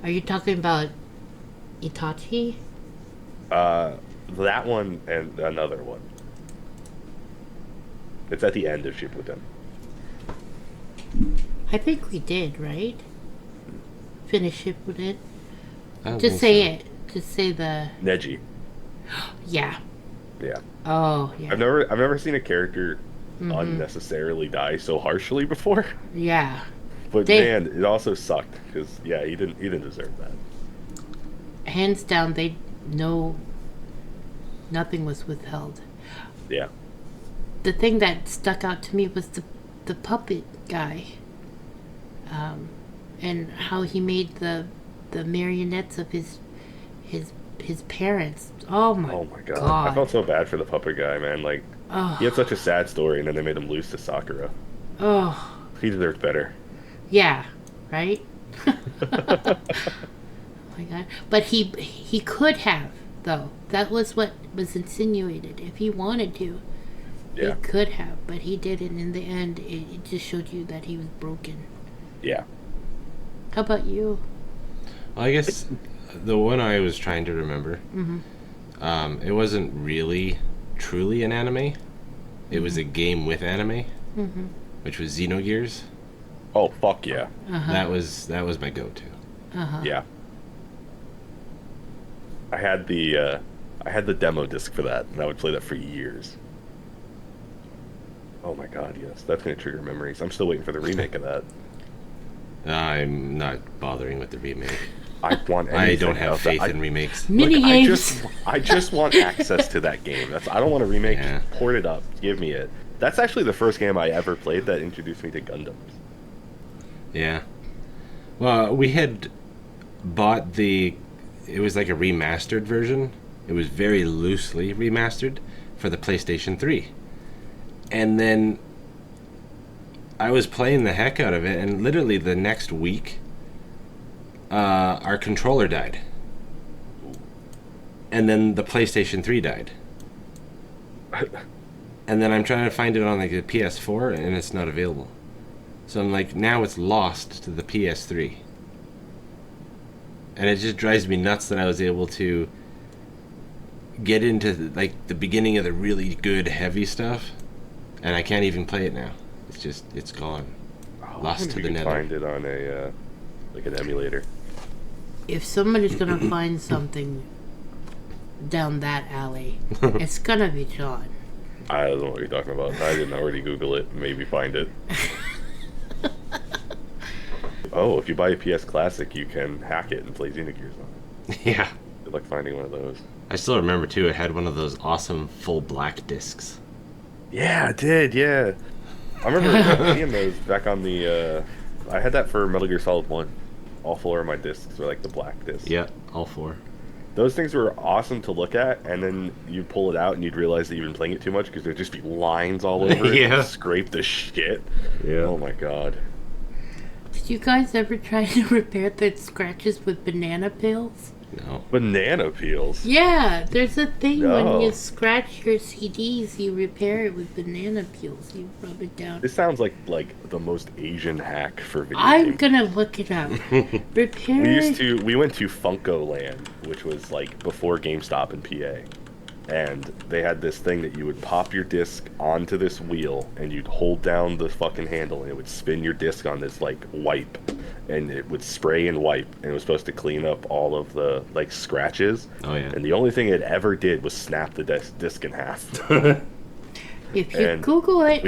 Are you talking about Itachi? That one and another one. It's at the end of Shippuden. I think we did, right? Finish it with it. I don't Just think say so. it. Just say the... Neji. Yeah. Yeah. Oh, yeah. I've never seen a character unnecessarily die so harshly before. Yeah. But man, it also sucked because yeah, he didn't deserve that. Hands down, they know nothing was withheld. Yeah. The thing that stuck out to me was the puppet guy. And how he made the marionettes of his parents. Oh my god. I felt so bad for the puppet guy, man. Like he had such a sad story, and then they made him lose to Sakura. Oh. He deserved better. Yeah. Right? Oh my god. But he could have, though. That was what was insinuated. If he wanted to, Yeah. he could have. But he didn't. In the end, it just showed you that he was broken. Yeah. How about you? Well, I guess the one I was trying to remember, it wasn't really truly an anime. It was a game with anime, which was Xenogears. Oh fuck yeah. That was my go-to. Yeah. I had the demo disc for that, and I would play that for years. Oh my god, yes, that's gonna trigger memories. I'm still waiting for the remake of that. I'm not bothering with the remake. I want. I don't anything have of that. faith in remakes. Minigames. I just want access to that game. I don't want a remake. Yeah. Just port it up. Give me it. That's actually the first game I ever played that introduced me to Gundams. Yeah. Well, we had bought it was like a remastered version. It was very loosely remastered for the PlayStation 3. And then I was playing the heck out of it, and literally the next week, our controller died. And then the PlayStation 3 died. And then I'm trying to find it on like the PS4, and it's not available. So I'm like, now it's lost to the PS3. And it just drives me nuts that I was able to get into like the beginning of the really good heavy stuff, and I can't even play it now. It's gone. Lost to the You can nether. find it on a like an emulator. If somebody's gonna find something down that alley, it's gonna be John. I don't know what you're talking about. I didn't already Google it. Maybe find it. Oh, if you buy a PS Classic, you can hack it and play Xenogears on it. Yeah. Good luck finding one of those. I still remember too, it had one of those awesome full black discs. Yeah, it did, yeah. I remember seeing those back on the, I had that for Metal Gear Solid 1. All 4 of my discs were like the black discs. Yeah, all 4. Those things were awesome to look at, and then you pull it out and you'd realize that you've been playing it too much because there'd just be lines all over it. Yeah. And scrape the shit. Yeah. Oh my god. Did Did you guys ever try to repair the scratches with banana peels? No. Banana peels. Yeah, there's a thing when No. you scratch your CDs, you repair it with banana peels. You rub it down. This sounds like the most Asian hack for video I'm games. gonna look it up. Repair. We went to Funko Land, which was like before GameStop in PA. And they had this thing that you would pop your disc onto this wheel and you'd hold down the fucking handle and it would spin your disc on this like wipe and it would spray and wipe and it was supposed to clean up all of the like scratches. Oh yeah. And the only thing it ever did was snap the disc in half. If you And Google it,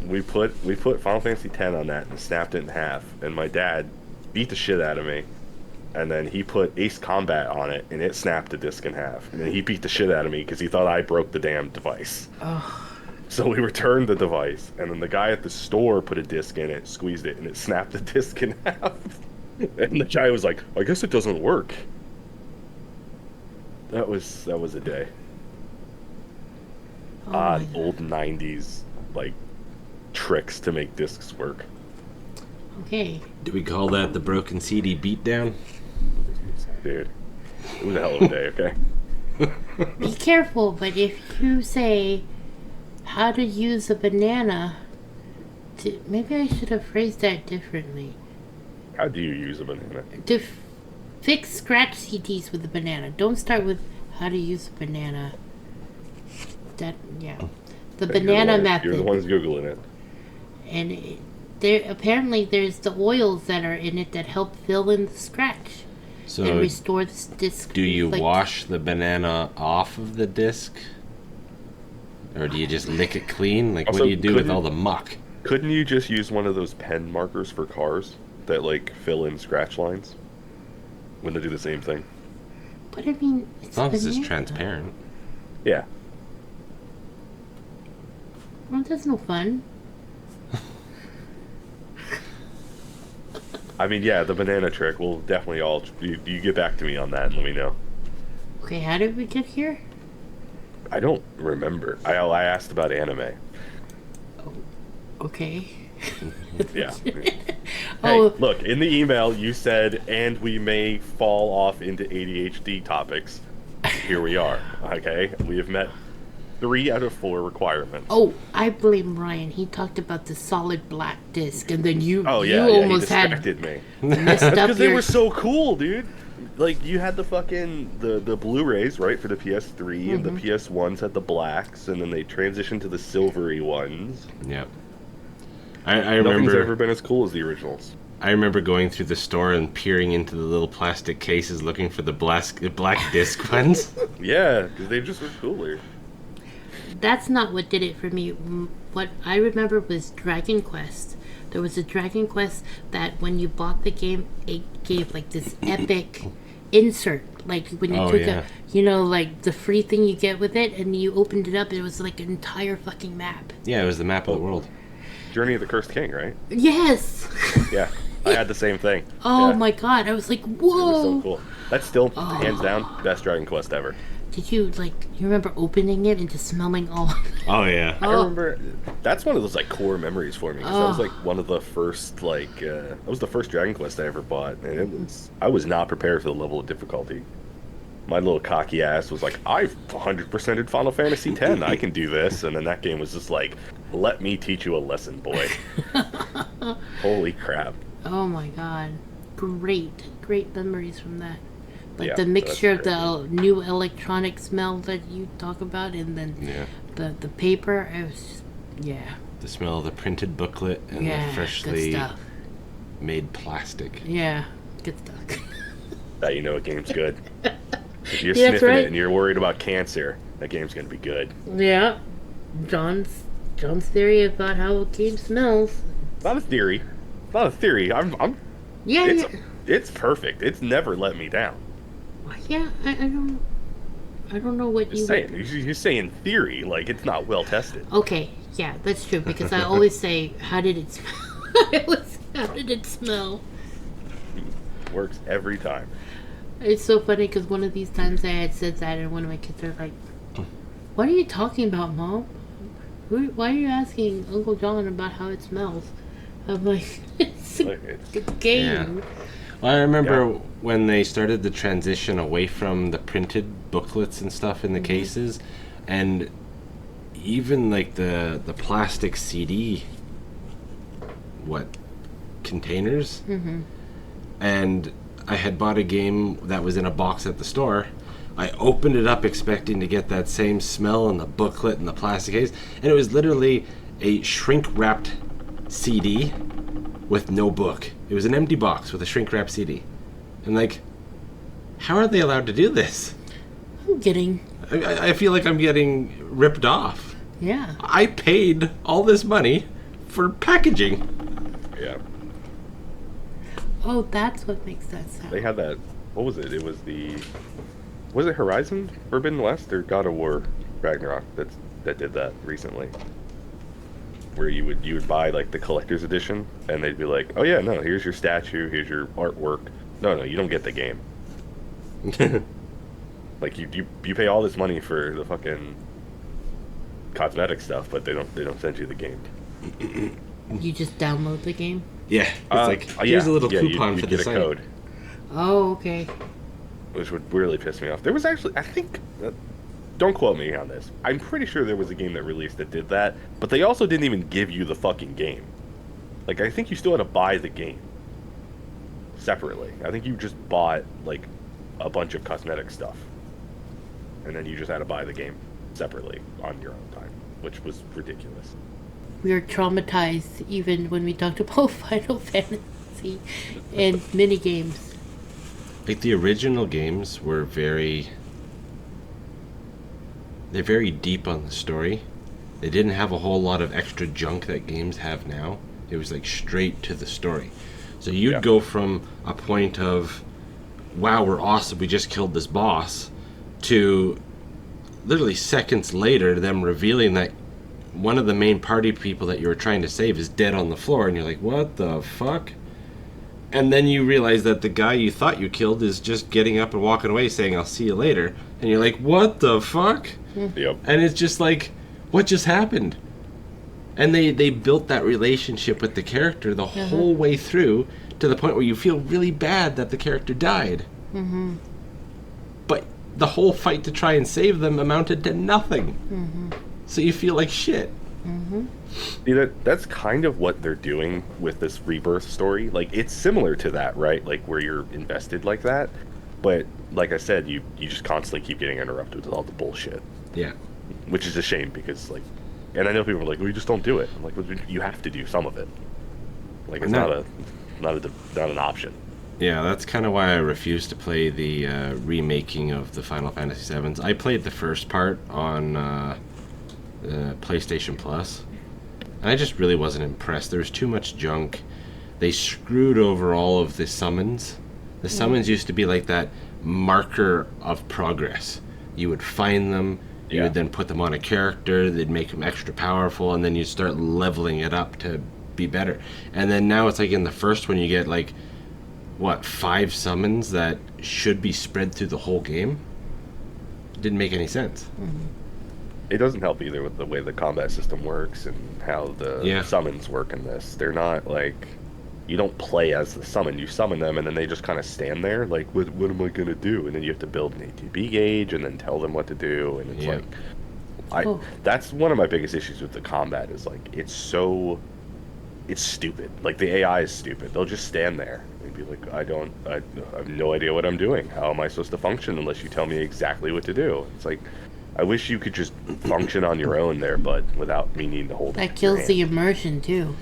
we put Final Fantasy X on that and snapped it in half. And my dad beat the shit out of me. And then he put Ace Combat on it, and it snapped the disc in half. And then he beat the shit out of me because he thought I broke the damn device. So we returned the device, and then the guy at the store put a disc in it, squeezed it, and it snapped the disc in half. And the guy was like, "I guess it doesn't work." That was a day. oh my God. Old '90s like tricks to make discs work. Okay. Do we call that the broken CD beatdown? Dude, it was a hell of a day. Okay. Be careful, but if you say how to use a banana, maybe I should have phrased that differently. How do you use a banana? To fix scratch CDs with a banana. Don't start with how to use a banana. The banana method. You're the ones googling it. And apparently there's the oils that are in it that help fill in the scratch So and restore the disc. do you wash the banana off of the disc? Or do you just lick it clean? Like, what Also, do you do with couldn't- all the muck? Couldn't you just use one of those pen markers for cars that like fill in scratch lines? Wouldn't they do the same thing? But I mean, it's As long as it's banana. transparent. Yeah. Well, that's no fun. I mean, yeah, the banana trick. We'll definitely all. You get back to me on that and let me know. Okay, how did we get here? I don't remember. I asked about anime. Okay. Yeah. Oh. Hey, look, in the email you said, and we may fall off into ADHD topics. Here we are. Okay, we have met 3 out of 4 requirements. Oh, I blame Ryan. He talked about the solid black disc, and then you Oh you yeah, he almost had distracted me. messed up Because they your. were so cool, dude. Like you had the fucking the Blu-rays, right, for the PS3, and the PS1s had the blacks, and then they transitioned to the silvery ones. Yep. I Nothing's remember. ever been as cool as the originals. I remember going through the store and peering into the little plastic cases looking for the black disc ones. Yeah, because they just were cooler. That's not what did it for me. What I remember was Dragon Quest. There was a Dragon Quest that when you bought the game, it gave like this epic insert. Like when you took like the free thing you get with it, and you opened it up, it was like an entire fucking map. Yeah, it was the map of the world. Journey of the Cursed King, right? Yes. Yeah, I had the same thing. Oh Yeah, my god! I was like, it was whoa. so cool. That's still hands down best Dragon Quest ever. Did you you remember opening it and just smelling all? Oh yeah. I remember that's one of those like core memories for me. 'Cause that was like one of the first that was the first Dragon Quest I ever bought, and I was not prepared for the level of difficulty. My little cocky ass was like, I've 100%ed Final Fantasy X. I can do this, and then that game was just like, let me teach you a lesson, boy. Holy crap! Oh my god. Great memories from that. Like Yeah, the mixture of that's the new electronic smell that you talk about, and then the paper. It was just, yeah. The smell of the printed booklet and Yeah, the good freshly stuff. made plastic. Yeah, good stuff. Now you know a game's good. If you're Yeah, that's sniffing right. it and you're worried about cancer, that game's gonna be good. Yeah, John's theory about how a game smells. Not a theory. Not a theory. Yeah, It's perfect. It's never let me down. yeah. I don't know what Just you. saying. You're saying theory, like it's not well tested. Okay, yeah, that's true because I always say, "How did it smell?" How did it smell? Works every time. It's so funny because one of these times I had said that, and one of my kids are like, "What are you talking about, Mom? Why are you asking Uncle John about how it smells?" I'm like, it's a game. Yeah. Well, I remember when they started the transition away from the printed booklets and stuff in the cases, and even like the plastic CD containers, and I had bought a game that was in a box at the store. I opened it up expecting to get that same smell and the booklet and the plastic case, and it was literally a shrink wrapped CD with no book. It was an empty box with a shrink wrapped CD. And like, how are they allowed to do this? I feel like I'm getting ripped off. Yeah. I paid all this money for packaging. Yeah. Oh, that's what makes that sound. They had that. What was it? It was Was it Horizon Forbidden West or God of War Ragnarok that did that recently? Where you would buy like the collector's edition, and they'd be like, "Oh yeah, no, here's your statue, here's your artwork. No, you don't get the game." Like you pay all this money for the fucking cosmetic stuff, but they don't send you the game. You just download the game? Yeah, it's here's a little coupon for the get a site. code. Oh, okay. Which would really piss me off. There was actually, I think, don't quote me on this. I'm pretty sure there was a game that released that did that, but they also didn't even give you the fucking game. Like, I think you still had to buy the game separately. I think you just bought, like, a bunch of cosmetic stuff. And then you just had to buy the game separately on your own time, which was ridiculous. We were traumatized even when we talked about Final Fantasy and minigames. Like the original games were they're very deep on the story. They didn't have a whole lot of extra junk that games have now. It was like straight to the story. So you'd go from a point of, wow, we're awesome, we just killed this boss, to literally seconds later them revealing that one of the main party people that you were trying to save is dead on the floor, and you're like, what the fuck? And then you realize that the guy you thought you killed is just getting up and walking away saying, I'll see you later. And you're like, what the fuck? Yep. And it's just like, what just happened? And they built that relationship with the character the whole way through, to the point where you feel really bad that the character died. Mm-hmm. But the whole fight to try and save them amounted to nothing. Mm-hmm. So you feel like shit. Mm-hmm. See, that's kind of what they're doing with this Rebirth story. Like, it's similar to that, right? Like, where you're invested like that. But, like I said, you just constantly keep getting interrupted with all the bullshit. Yeah. Which is a shame, because, like... And I know people are like, well, you just don't do it. I'm like, well, you have to do some of it. Like, it's not an option. Yeah, that's kind of why I refuse to play the remaking of the Final Fantasy VIIs. I played the first part on PlayStation Plus, and I just really wasn't impressed. There was too much junk. They screwed over all of the summons. The summons used to be like that marker of progress. You would find them, you would then put them on a character, they'd make them extra powerful, and then you'd start leveling it up to be better. And then now it's like in the first one you get like, 5 summons that should be spread through the whole game? It didn't make any sense. Mm-hmm. It doesn't help either with the way the combat system works and how the summons work in this. They're not like... You don't play as the summon. You summon them, and then they just kind of stand there, like, what am I going to do? And then you have to build an ATB gauge and then tell them what to do. And it's that's one of my biggest issues with the combat is, like, it's stupid. Like, the AI is stupid. They'll just stand there and be like, I have no idea what I'm doing. How am I supposed to function unless you tell me exactly what to do? It's like, I wish you could just function on your own there, but without me needing to hold it. That kills the immersion, too.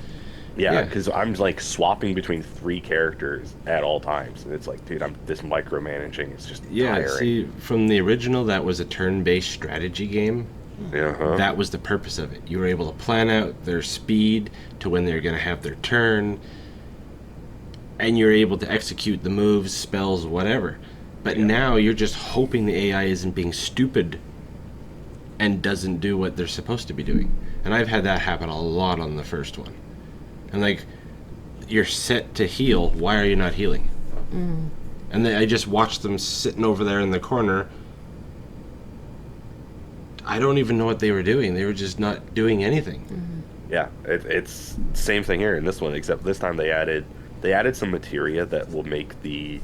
Yeah, because I'm like swapping between 3 characters at all times, and it's like, dude, this micromanaging is just tiring. See, from the original, that was a turn-based strategy game. That was the purpose of it. You were able to plan out their speed to when they're going to have their turn, and you're able to execute the moves, spells, whatever. But now you're just hoping the AI isn't being stupid and doesn't do what they're supposed to be doing. And I've had that happen a lot on the first one. And like, you're set to heal, why are you not healing? And I just watched them sitting over there in the corner. I don't even know what they were doing. They were just not doing anything. Yeah, it's same thing here in this one, except this time they added some materia that will make the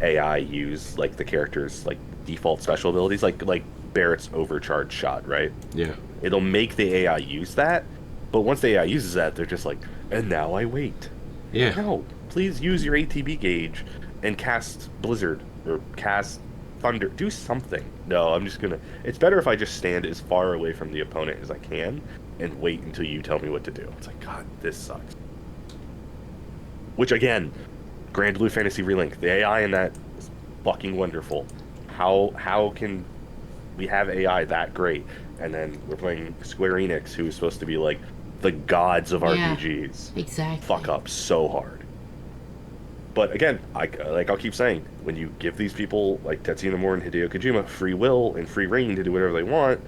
AI use like the character's like default special abilities, like Barrett's overcharge shot, right? Yeah. It'll make the AI use that, but once the AI uses that, they're just like, and now I wait. Yeah. No, please use your ATB gauge and cast Blizzard or cast Thunder. Do something. No, I'm just gonna. It's better if I just stand as far away from the opponent as I can and wait until you tell me what to do. It's like, God, this sucks. Which again, Grand Blue Fantasy Relink, the AI in that is fucking wonderful. How can we have AI that great, and then we're playing Square Enix, who is supposed to be like the gods of Yeah, RPGs, exactly. fuck up so hard. But again, I'll keep saying, when you give these people like Tetsuya Nomura and Hideo Kojima free will and free reign to do whatever they want,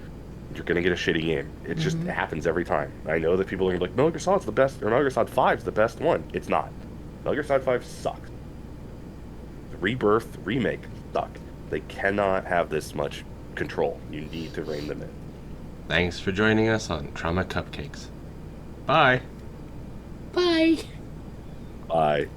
you're gonna get a shitty game. It just it happens every time. I know that people are gonna be like, Metal Gear Solid's the best, or Metal Gear Solid 5's the best one. It's not. Metal Gear Solid 5 sucks. The Rebirth remake sucked. They cannot have this much control. You need to rein them in. Thanks for joining us on Trauma Cupcakes. Bye. Bye. Bye.